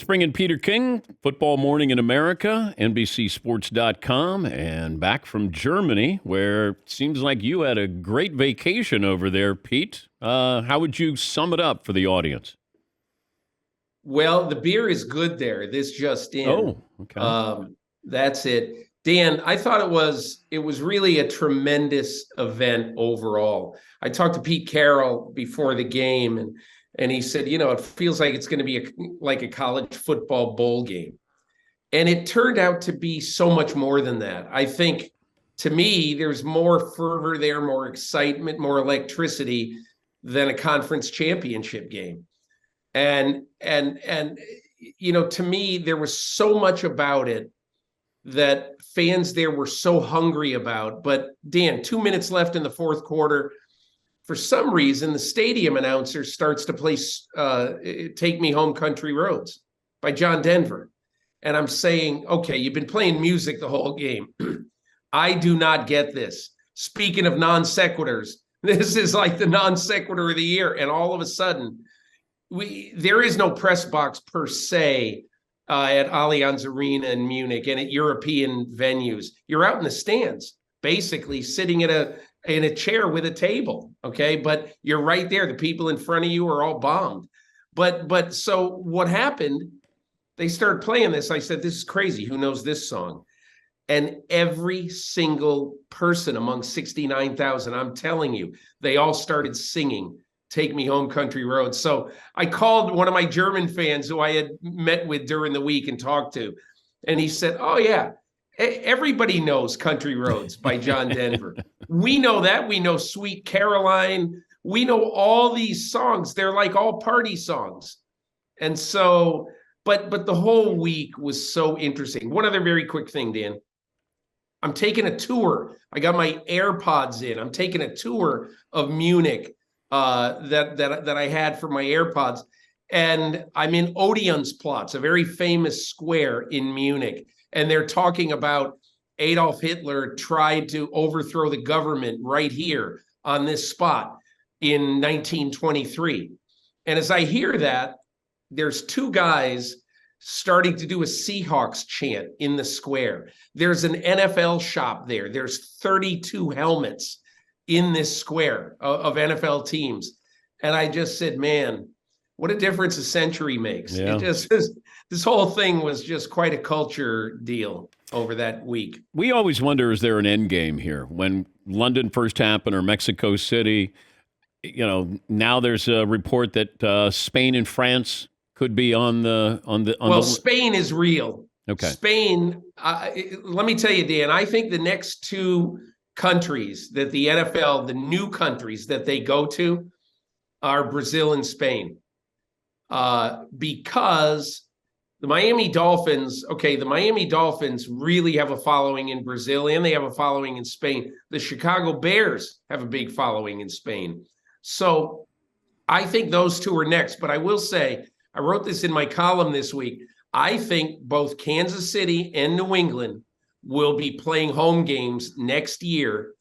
bring in Peter King, Football Morning in America, NBCSports.com, and back from Germany, where it seems like you had a great vacation over there, Pete. How would you sum it up for the audience? Well, the beer is good there. This just in. Oh, okay. That's it. Dan, I thought it was really a tremendous event overall. I talked to Pete Carroll before the game, and he said, it feels like it's going to be like a college football bowl game. And it turned out to be so much more than that. I think, to me, there's more fervor there, more excitement, more electricity than a conference championship game. And to me, there was so much about it that fans there were so hungry about. But Dan, 2 minutes left in the fourth quarter. For some reason, the stadium announcer starts to play Take Me Home Country Roads by John Denver. And I'm saying, okay, you've been playing music the whole game. I do not get this. Speaking of non sequiturs, this is like the non sequitur of the year. And all of a sudden, there is no press box per se at Allianz Arena in Munich and at European venues. You're out in the stands, basically sitting in a chair with a table, okay? But you're right there. The people in front of you are all bombed. But so what happened, they started playing this. I said, this is crazy. Who knows this song? And every single person among 69,000, I'm telling you, they all started singing Take Me Home Country Roads. So I called one of my German fans who I had met with during the week and talked to, and he said, oh yeah, everybody knows Country Roads by John Denver. We know that. We know Sweet Caroline. We know all these songs. They're like all party songs. And so, but the whole week was so interesting. One other very quick thing, Dan. I'm taking a tour. I got my AirPods in. I'm taking a tour of Munich that I had for my AirPods. And I'm in Odeonsplatz, a very famous square in Munich. And they're talking about Adolf Hitler tried to overthrow the government right here on this spot in 1923. And as I hear that, there's two guys starting to do a Seahawks chant in the square. There's an NFL shop there. There's 32 helmets in this square of NFL teams. And I just said, man, what a difference a century makes. Yeah. It just, this whole thing was just quite a culture deal over that week. We always wonder, is there an end game here? When London first happened or Mexico City, now there's a report that Spain and France could be on the Spain is real. Okay. Spain, let me tell you, Dan, I think the next two countries that the NFL, the new countries that they go to, are Brazil and Spain. Because the Miami Dolphins really have a following in Brazil and they have a following in Spain. The Chicago Bears have a big following in Spain. So I think those two are next. But I will say, I wrote this in my column this week, I think both Kansas City and New England will be playing home games next year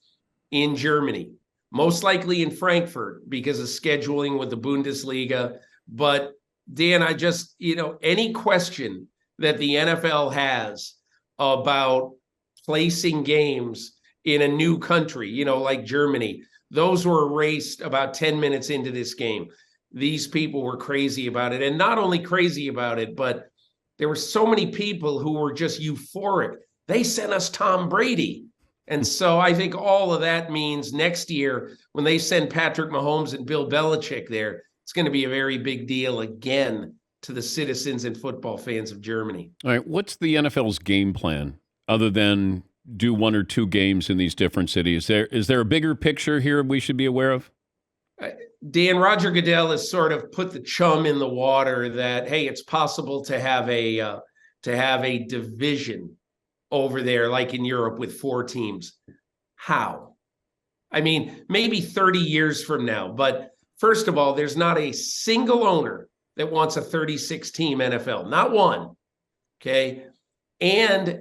in Germany, most likely in Frankfurt because of scheduling with the Bundesliga. But Dan, I just, any question that the NFL has about placing games in a new country, like Germany, those were erased about 10 minutes into this game. These people were crazy about it. And not only crazy about it, but there were so many people who were just euphoric. They sent us Tom Brady. And so I think all of that means next year when they send Patrick Mahomes and Bill Belichick there, it's going to be a very big deal again to the citizens and football fans of Germany. All right. What's the NFL's game plan other than do one or two games in these different cities? Is there a bigger picture here we should be aware of? Dan, Roger Goodell has sort of put the chum in the water that, hey, it's possible to have a division over there, like in Europe with 4 teams. How? I mean, maybe 30 years from now. But first of all, there's not a single owner that wants a 36-team NFL. Not one. Okay. And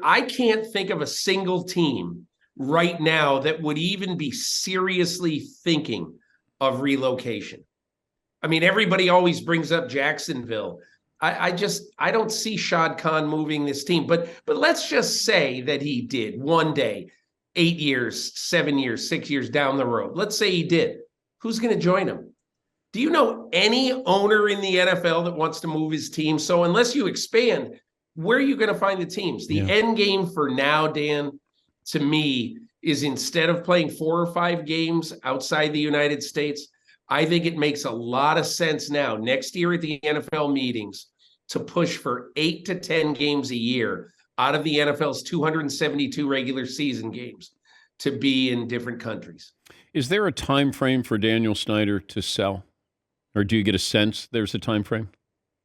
I can't think of a single team right now that would even be seriously thinking of relocation. I mean, everybody always brings up Jacksonville I don't see Shad Khan moving this team. But let's just say that he did one day, 8 years, 7 years, 6 years down the road. Let's say he did. Who's going to join him? Do you know any owner in the NFL that wants to move his team? So unless you expand, where are you going to find the teams? The end game for now, Dan, to me, is instead of playing 4 or 5 games outside the United States, I think it makes a lot of sense now, next year at the NFL meetings, to push for 8 to 10 games a year out of the NFL's 272 regular season games to be in different countries. Is there a time frame for Daniel Snyder to sell? Or do you get a sense there's a time frame?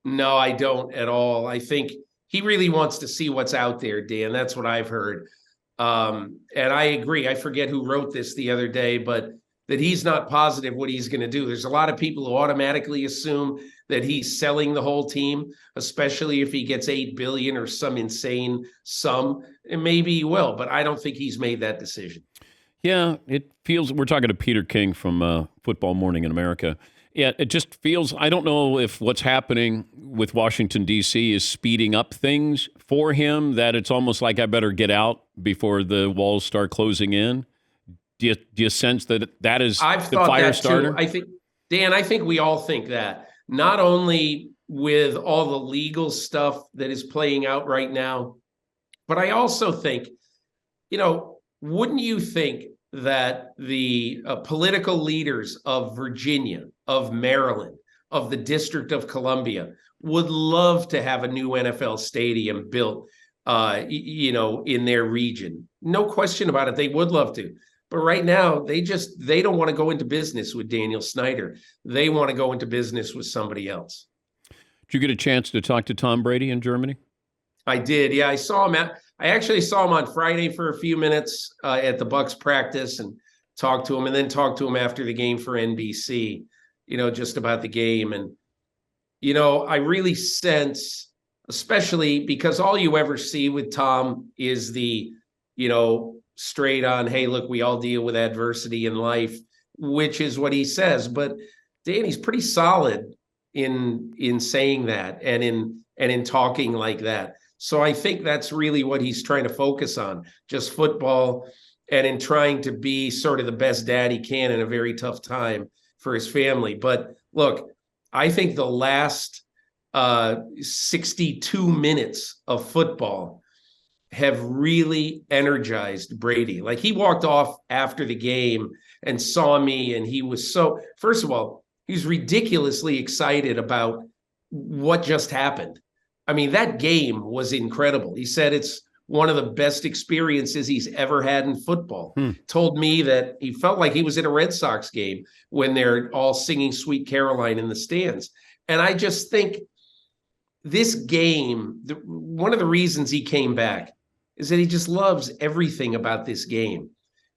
No, I don't at all. I think he really wants to see what's out there, Dan. That's what I've heard. And I agree. I forget who wrote this the other day, but that he's not positive what he's going to do. There's a lot of people who automatically assume that he's selling the whole team, especially if he gets $8 billion or some insane sum. And maybe he will, but I don't think he's made that decision. Yeah, it feels, we're talking to Peter King from Football Morning in America. Yeah, it just feels, I don't know if what's happening with Washington, D.C. is speeding up things for him, that it's almost like I better get out before the walls start closing in. Do you sense that that is I've the thought fire that starter? too. I think, Dan, I think we all think that. Not only with all the legal stuff that is playing out right now, but I also think, wouldn't you think that the political leaders of Virginia, of Maryland, of the District of Columbia would love to have a new NFL stadium built, in their region? No question about it. They would love to. But right now, they don't want to go into business with Daniel Snyder. They want to go into business with somebody else. Did you get a chance to talk to Tom Brady in Germany? I did. Yeah, I actually saw him on Friday for a few minutes at the Bucs practice and talked to him, and then talked to him after the game for NBC, just about the game. And, I really sense, especially because all you ever see with Tom is the, straight on, hey, look, we all deal with adversity in life, which is what he says. But Danny's pretty solid in saying that and in talking like that. So I think that's really what he's trying to focus on, just football, and in trying to be sort of the best dad he can in a very tough time for his family. But look, I think the last 62 minutes of football have really energized Brady. Like, he walked off after the game and saw me, and he was first of all, he's ridiculously excited about what just happened. I mean, that game was incredible. He said it's one of the best experiences he's ever had in football. Told me that he felt like he was in a Red Sox game when they're all singing Sweet Caroline in the stands. And I just think this game, one of the reasons he came back is that he just loves everything about this game.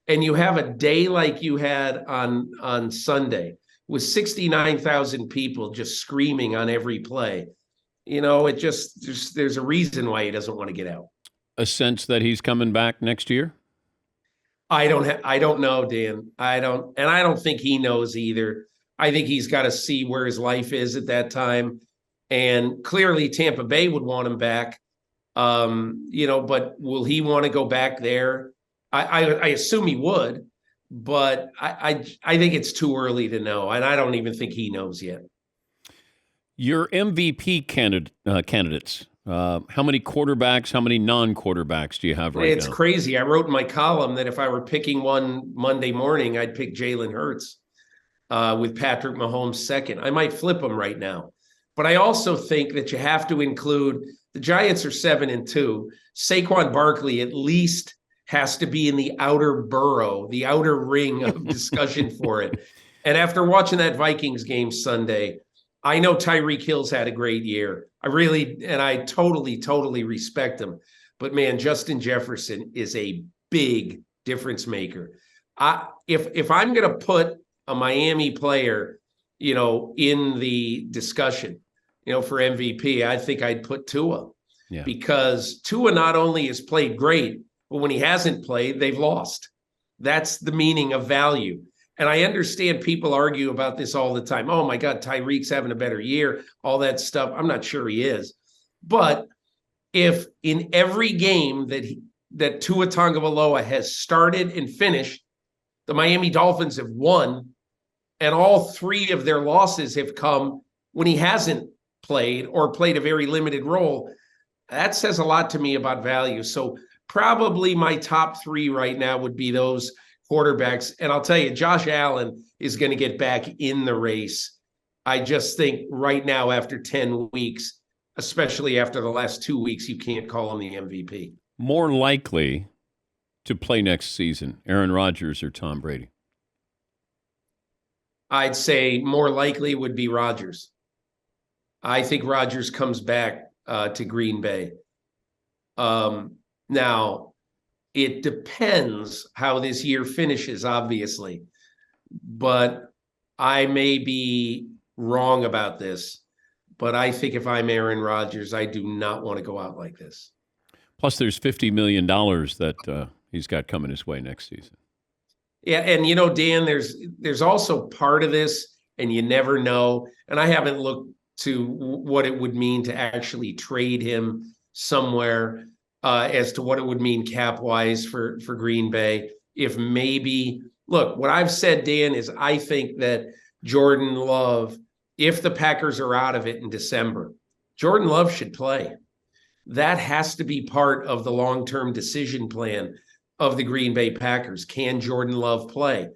And you have a day like you had on Sunday with 69,000 people just screaming on every play. There's a reason why he doesn't want to get out. A sense that he's coming back next year? I don't know, Dan. I don't think he knows either. I think he's got to see where his life is at that time. And clearly Tampa Bay would want him back. But will he want to go back there? I assume he would, but I think it's too early to know. And I don't even think he knows yet. Your MVP candidates, how many quarterbacks, how many non-quarterbacks do you have right now? It's crazy. I wrote in my column that if I were picking one Monday morning, I'd pick Jalen Hurts with Patrick Mahomes second. I might flip him right now. But I also think that you have to include the Giants are 7-2. Saquon Barkley at least has to be in the outer borough, the outer ring of discussion for it. And after watching that Vikings game Sunday, I know Tyreek Hill's had a great year. I totally respect him. But man, Justin Jefferson is a big difference maker. If I'm going to put a Miami player, in the discussion, for MVP, I think I'd put Tua. Yeah. Because Tua not only has played great, but when he hasn't played, they've lost. That's the meaning of value. And I understand people argue about this all the time. Oh my God, Tyreek's having a better year, all that stuff. I'm not sure he is. But if in every game that Tua Tagovailoa has started and finished, the Miami Dolphins have won, and all three of their losses have come when he hasn't played or played a very limited role, that says a lot to me about value. So probably my top three right now would be those quarterbacks. And I'll tell you, Josh Allen is going to get back in the race. I just think right now, after 10 weeks, especially after the last 2 weeks, you can't call him the MVP. More likely to play next season, Aaron Rodgers or Tom Brady? I'd say more likely would be Rodgers. I think Rodgers comes back to Green Bay. Now, it depends how this year finishes, obviously, but I may be wrong about this. But I think if I'm Aaron Rodgers, I do not want to go out like this. Plus, there's $50 million that he's got coming his way next season. Yeah, and Dan, there's also part of this, and you never know. And I haven't looked to what it would mean to actually trade him somewhere, as to what it would mean cap-wise for Green Bay. If maybe, look, what I've said, Dan, is I think that Jordan Love, if the Packers are out of it in December, Jordan Love should play. That has to be part of the long-term decision plan of the Green Bay Packers. Can Jordan Love play?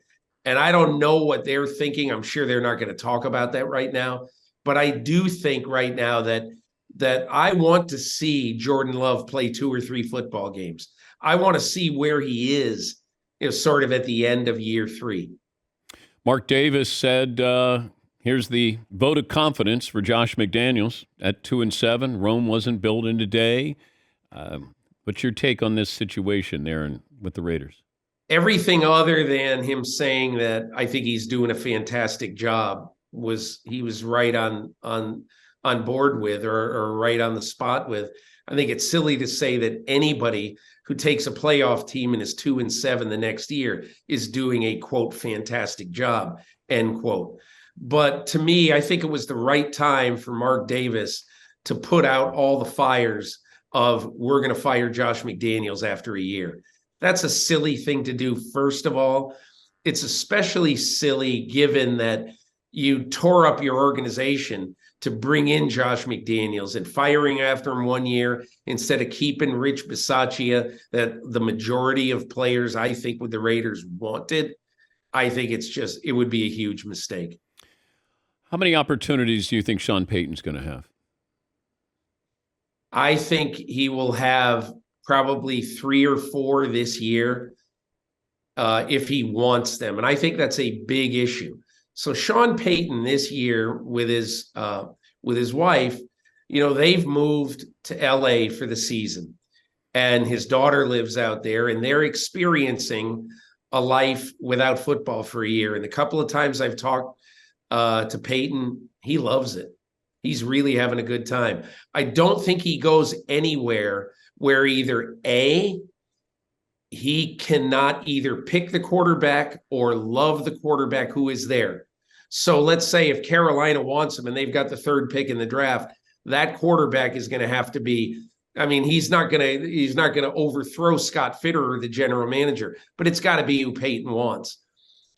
And I don't know what they're thinking. I'm sure they're not going to talk about that right now. But I do think right now that I want to see Jordan Love play 2 or 3 football games. I want to see where he is, sort of at the end of year 3. Mark Davis said, here's the vote of confidence for Josh McDaniels at 2-7. Rome wasn't built in a day. What's your take on this situation there with the Raiders? Everything other than him saying that I think he's doing a fantastic job he was right on board with, or right on the spot with. I think it's silly to say that anybody who takes a playoff team and is 2-7 the next year is doing a, quote, fantastic job, end quote. But to me, I think it was the right time for Mark Davis to put out all the fires of, we're going to fire Josh McDaniels after a year. That's a silly thing to do, first of all. It's especially silly given that you tore up your organization to bring in Josh McDaniels and firing after him 1 year instead of keeping Rich Bisaccia, that the majority of players, I think, with the Raiders wanted. I think it would be a huge mistake. How many opportunities do you think Sean Payton's going to have? I think he will have probably 3 or 4 this year, if he wants them. And I think that's a big issue. So Sean Payton this year with his wife, they've moved to LA for the season, and his daughter lives out there, and they're experiencing a life without football for a year. And a couple of times I've talked to Payton, he loves it. He's really having a good time. I don't think he goes anywhere where either he cannot either pick the quarterback or love the quarterback who is there. So let's say if Carolina wants him and they've got the 3rd pick in the draft, that quarterback is going to have to be, he's not going to overthrow Scott Fitterer, the general manager, but it's got to be who Payton wants.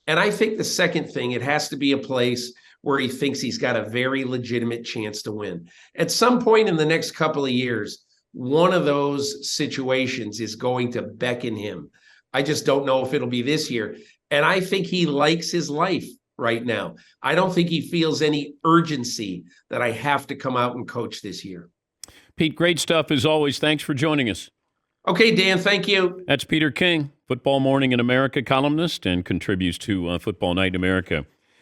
And I think the second thing, it has to be a place where he thinks he's got a very legitimate chance to win. At some point in the next couple of years, one of those situations is going to beckon him. I just don't know if it'll be this year. And I think he likes his life right now. I don't think he feels any urgency that I have to come out and coach this year. Pete, great stuff as always. Thanks for joining us. Okay, Dan, thank you. That's Peter King, Football Morning in America columnist, and contributes to Football Night in America.